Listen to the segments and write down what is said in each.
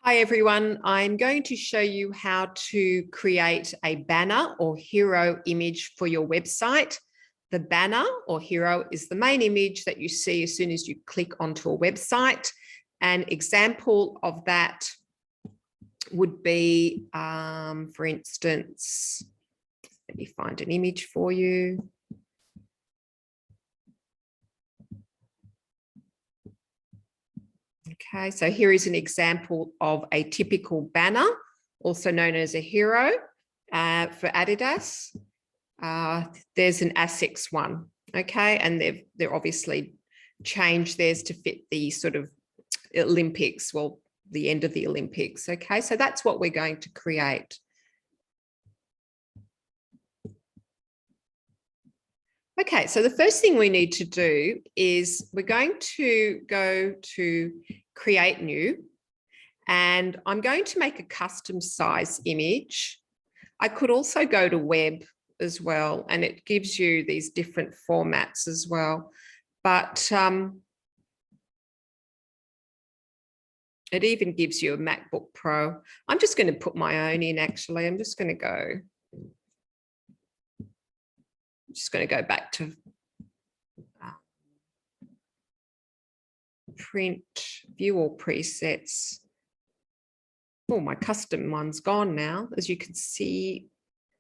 Hi everyone, I'm going to show you how to create a banner or hero image for your website. The banner or hero is the main image that you see as soon as you click onto a website. An example of that would be, for instance, let me find an image for you. Okay, so here is an example of a typical banner, also known as a hero for Adidas. There's an ASICS one, okay, and they're obviously changed theirs to fit the sort of Olympics, well, the end of the Olympics, okay, so that's what we're going to create. Okay, so the first thing we need to do is we're going to go to create new, and I'm going to make a custom size image. I could also go to web as well, and it gives you these different formats as well. But it even gives you a MacBook Pro. I'm just going to put my own in, actually. I'm just going to go back to print, view all presets. Oh, my custom one's gone now, as you can see.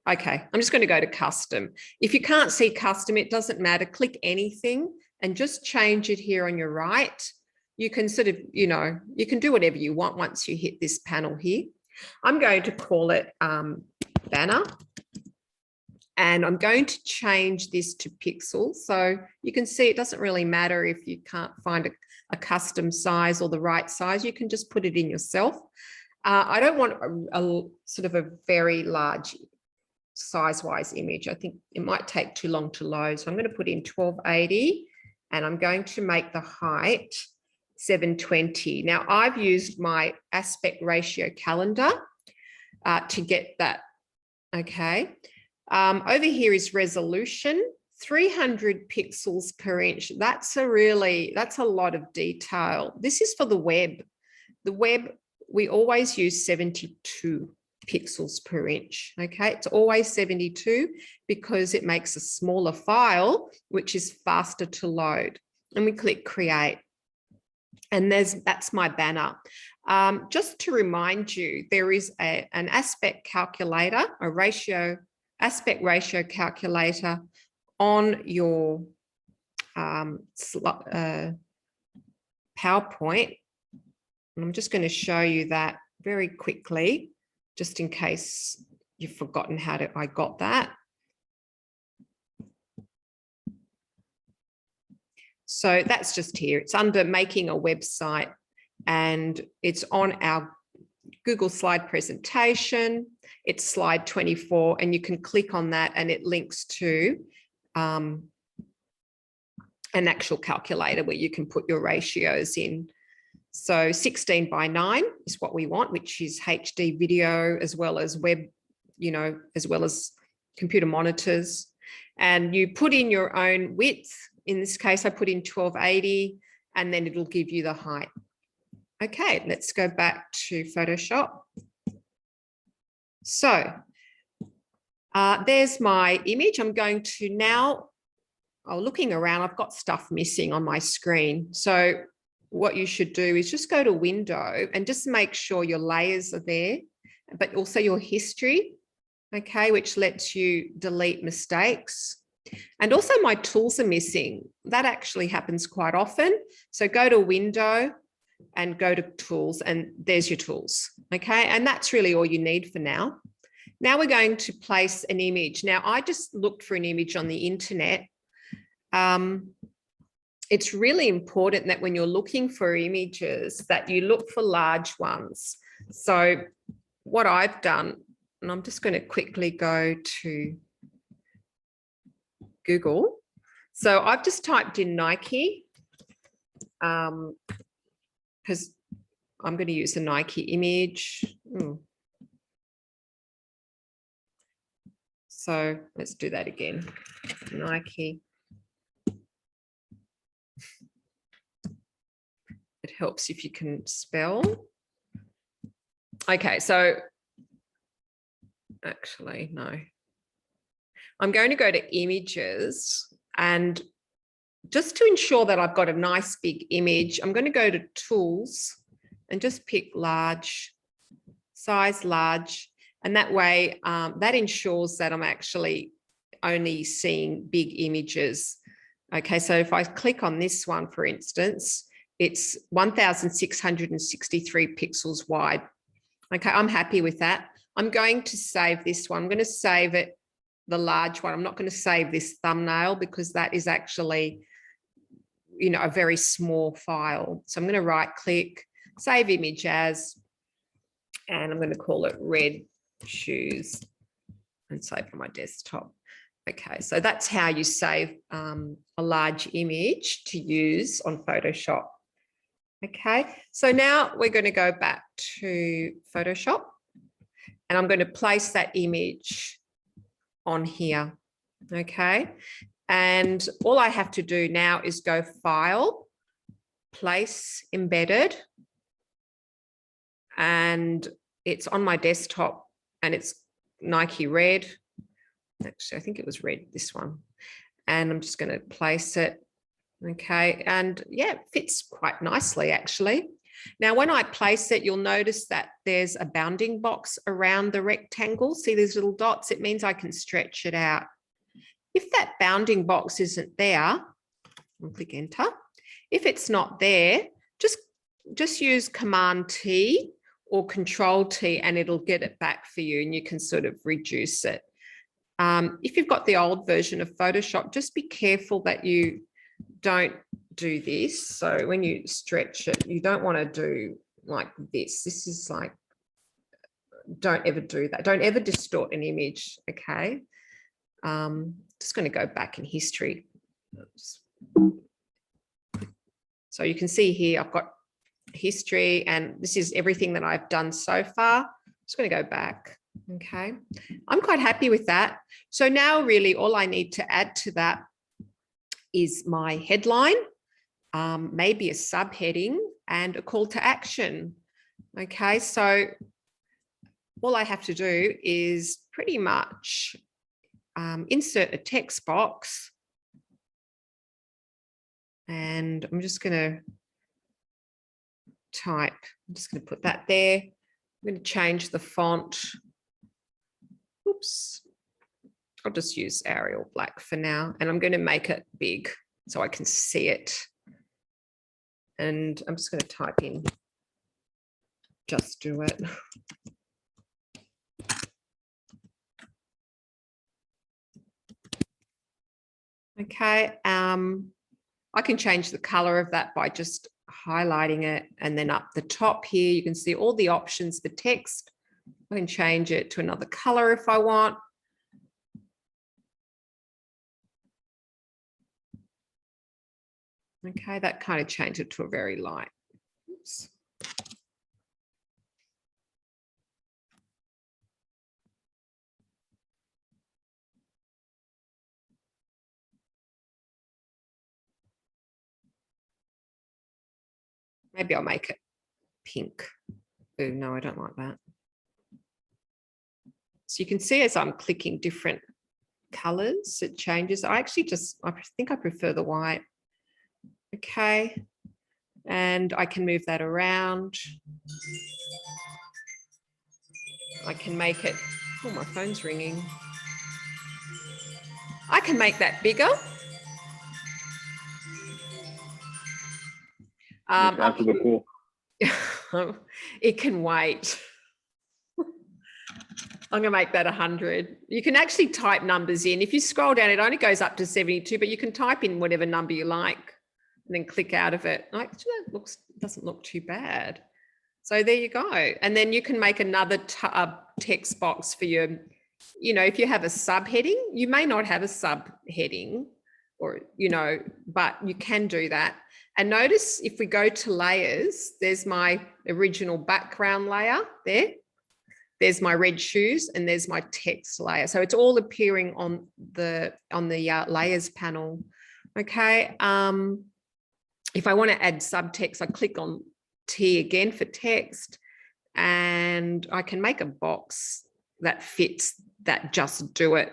Okay, I'm just going to go to custom. If you can't see custom, it doesn't matter. Click anything and just change it here on your right. You can sort of, you can do whatever you want once you hit this panel here. I'm going to call it banner. And I'm going to change this to pixels. So you can see it doesn't really matter if you can't find a custom size or the right size. You can just put it in yourself. I don't want a sort of a very large size-wise image. I think it might take too long to load. So I'm going to put in 1280 and I'm going to make the height 720. Now I've used my aspect ratio calendar to get that. Okay. Over here is resolution, 300 pixels per inch. That's a lot of detail. This is for the web. The web, we always use 72 pixels per inch. Okay, it's always 72 because it makes a smaller file, which is faster to load. And we click create. And that's my banner. Just to remind you, there is an aspect calculator, aspect ratio calculator on your PowerPoint. And I'm just going to show you that very quickly, just in case you've forgotten I got that. So that's just here. It's under making a website and it's on our Google slide presentation. It's slide 24 and you can click on that and it links to an actual calculator where you can put your ratios in. So 16:9 is what we want, which is HD video as well as web, as well as computer monitors. And you put in your own width. In this case, I put in 1280 and then it'll give you the height. Okay, let's go back to Photoshop. So there's my image. I'm going to now, looking around, I've got stuff missing on my screen. So what you should do is just go to window and just make sure your layers are there, but also your history, okay, which lets you delete mistakes. And also my tools are missing. That actually happens quite often. So go to window and go to tools and there's your tools, okay? And that's really all you need for now. Now we're going to place an image. Now I just looked for an image on the internet. It's really important that when you're looking for images that you look for large ones. So what I've done, and I'm just going to quickly go to Google. So I've just typed in Nike because I'm going to use the Nike image. So let's do that again. Nike. It helps if you can spell. Okay, so actually, no. I'm going to go to images, and just to ensure that I've got a nice big image, I'm going to go to tools and just pick large, size large. And that way, that ensures that I'm actually only seeing big images. Okay, so if I click on this one, for instance, it's 1,663 pixels wide. Okay, I'm happy with that. I'm going to save this one. I'm going to save it, the large one. I'm not going to save this thumbnail because that is actually, you know, a very small file. So I'm going to right click, save image as, and I'm going to call it red shoes and save on my desktop. Okay, so that's how you save a large image to use on Photoshop. Okay, so now we're going to go back to Photoshop, and I'm going to place that image on here. Okay, and all I have to do now is go File, Place Embedded, and it's on my desktop, and it's Nike Red. Actually, I think it was red, this one. And I'm just going to place it. Okay, and yeah, it fits quite nicely actually. Now, when I place it, you'll notice that there's a bounding box around the rectangle. See these little dots? It means I can stretch it out. If that bounding box isn't there, I'll click enter. If it's not there, just use Command T or Control T and it'll get it back for you, and you can sort of reduce it. If you've got the old version of Photoshop, just be careful that you don't do this. So when you stretch it, you don't want to do like this. This is like, don't ever do that. Don't ever distort an image, okay? Just going to go back in history. So you can see here, I've got history, and this is everything that I've done so far. Just going to go back. Okay, I'm quite happy with that. So now really all I need to add to that is my headline, maybe a subheading and a call to action. Okay, so all I have to do is pretty much insert a text box, and I'm just going to type, I'm just going to put that there. I'm going to change the font. Oops, I'll just use Arial Black for now, and I'm going to make it big so I can see it. And I'm just going to type in, just do it. Okay, I can change the color of that by just highlighting it, and then up the top here, you can see all the options for text. I can change it to another color if I want. Okay, that kind of changed it to a very light. Oops. Maybe I'll make it pink. Oh, no, I don't like that. So you can see as I'm clicking different colors, it changes. I think I prefer the white. Okay, and I can move that around. I can make it, oh, my phone's ringing. I can make that bigger. After the call. It can wait. I'm going to make that 100. You can actually type numbers in. If you scroll down, it only goes up to 72, but you can type in whatever number you like and then click out of it. Actually, that doesn't look too bad. So there you go. And then you can make another text box for your, you know, if you have a subheading, you may not have a subheading, or, you know, but you can do that. And notice if we go to layers, there's my original background layer there. There's my red shoes, and there's my text layer. So it's all appearing on the layers panel. Okay. If I want to add subtext, I click on T again for text, and I can make a box that fits that just do it.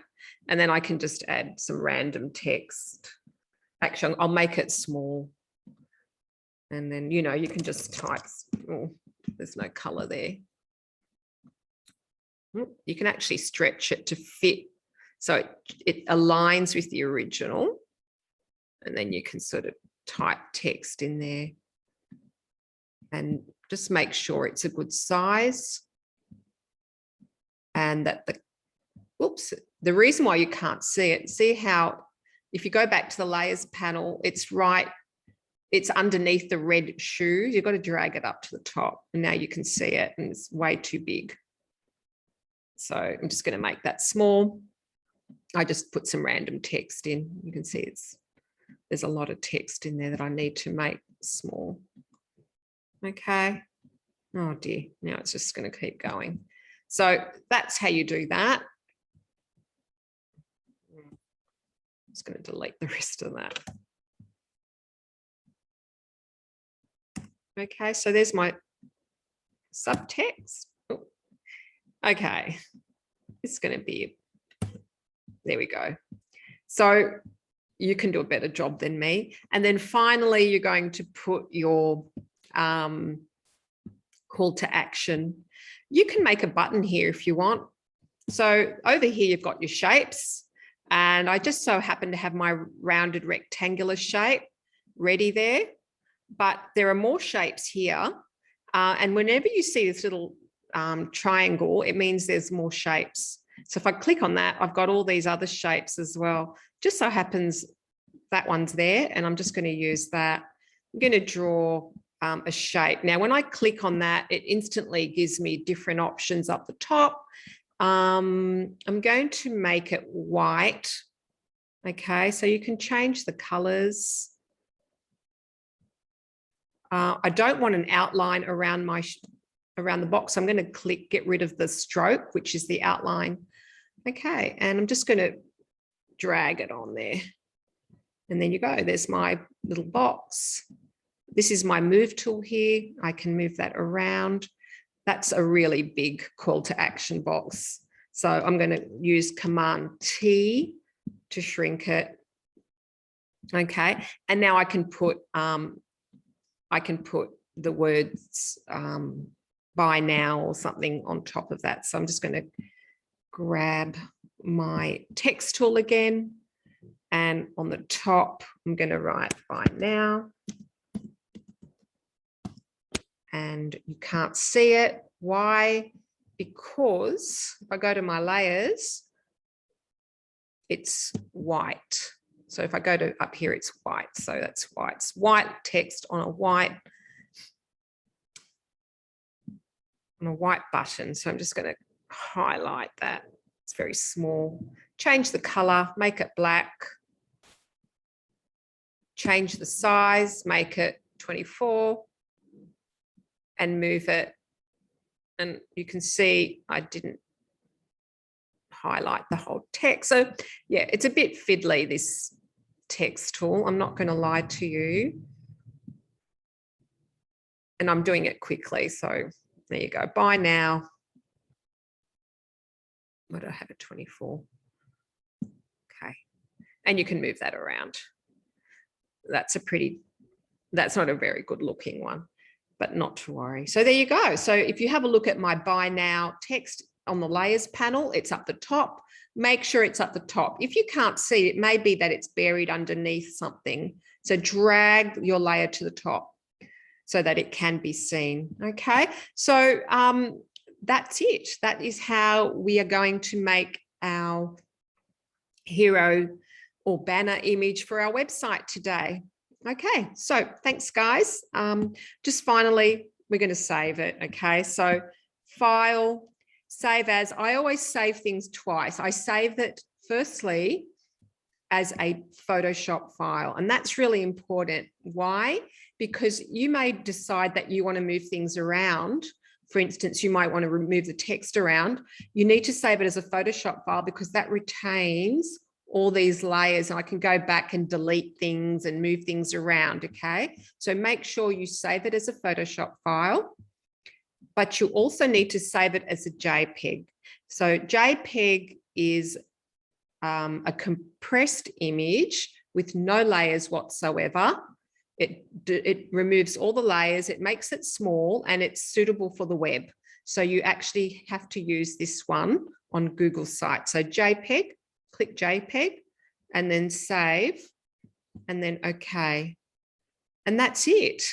And then I can just add some random text. Actually, I'll make it small. And then, you know, you can just type, oh, there's no color there. You can actually stretch it to fit so it aligns with the original. And then you can sort of type text in there and just make sure it's a good size. And that the reason why you can't see it, see how, if you go back to the layers panel, it's underneath the red shoe. You've got to drag it up to the top. And now you can see it and it's way too big. So I'm just going to make that small. I just put some random text in. You can see there's a lot of text in there that I need to make small. Okay. Oh dear. Now it's just going to keep going. So that's how you do that. I'm just going to delete the rest of that. Okay, so there's my subtext. Oh. Okay, it's going to be, there we go. So you can do a better job than me. And then finally, you're going to put your call to action. You can make a button here if you want. So over here, you've got your shapes. And I just so happen to have my rounded rectangular shape ready there. But there are more shapes here. And whenever you see this little triangle, it means there's more shapes. So if I click on that, I've got all these other shapes as well. Just so happens that one's there, and I'm just going to use that. I'm going to draw a shape. Now, when I click on that, it instantly gives me different options up the top. I'm going to make it white. Okay, so you can change the colors. I don't want an outline around the box. I'm going to get rid of the stroke, which is the outline. Okay, and I'm just going to drag it on there. And then you go, there's my little box. This is my move tool here. I can move that around. That's a really big call to action box. So I'm going to use Command T to shrink it. Okay, and now I can put the words buy now or something on top of that. So I'm just going to grab my text tool again. And on the top, I'm going to write buy now. And you can't see it. Why? Because if I go to my layers, it's white. So if I go to up here, it's white. So that's white. It's white text on a white button. So I'm just going to highlight that. It's very small. Change the color, make it black. Change the size, make it 24 and move it. And you can see I didn't highlight the whole text. So yeah, it's a bit fiddly, this text tool. I'm not going to lie to you. And I'm doing it quickly. So there you go. Buy now. What do I have at 24? Okay. And you can move that around. That's not a very good looking one, but not to worry. So there you go. So if you have a look at my buy now text on the layers panel, it's up the top. Make sure it's up the top. If you can't see, it may be that it's buried underneath something. So drag your layer to the top so that it can be seen. Okay. So that's it. That is how we are going to make our hero or banner image for our website today. Okay, so thanks, guys. Just finally, we're going to save it. Okay, so file, save as. I always save things twice. I save it firstly as a Photoshop file, and that's really important. Why? Because you may decide that you want to move things around. For instance, you might want to remove the text around. You need to save it as a Photoshop file because that retains all these layers, and I can go back and delete things and move things around. Okay, so make sure you save it as a Photoshop file. but you also need to save it as a JPEG. So JPEG is a compressed image with no layers whatsoever. It removes all the layers, it makes it small, and it's suitable for the web. So you actually have to use this one on Google site. So JPEG, click JPEG, and then save, and then okay. And that's it.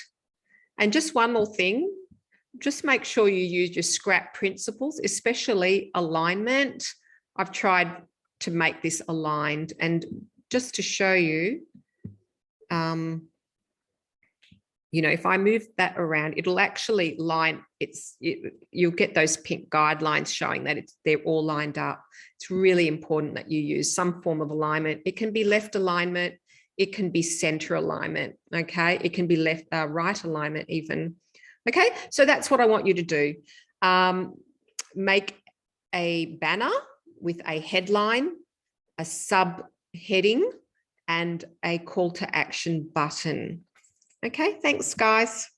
And just one more thing, just make sure you use your scrap principles, especially alignment. I've tried to make this aligned, and just to show you, you know, if I move that around, it'll actually line, you'll get those pink guidelines showing that they're all lined up. It's really important that you use some form of alignment. It can be left alignment, it can be center alignment, okay? It can be left, right alignment even. Okay, so that's what I want you to do. Make a banner with a headline, a subheading, and a call to action button. Okay, thanks, guys.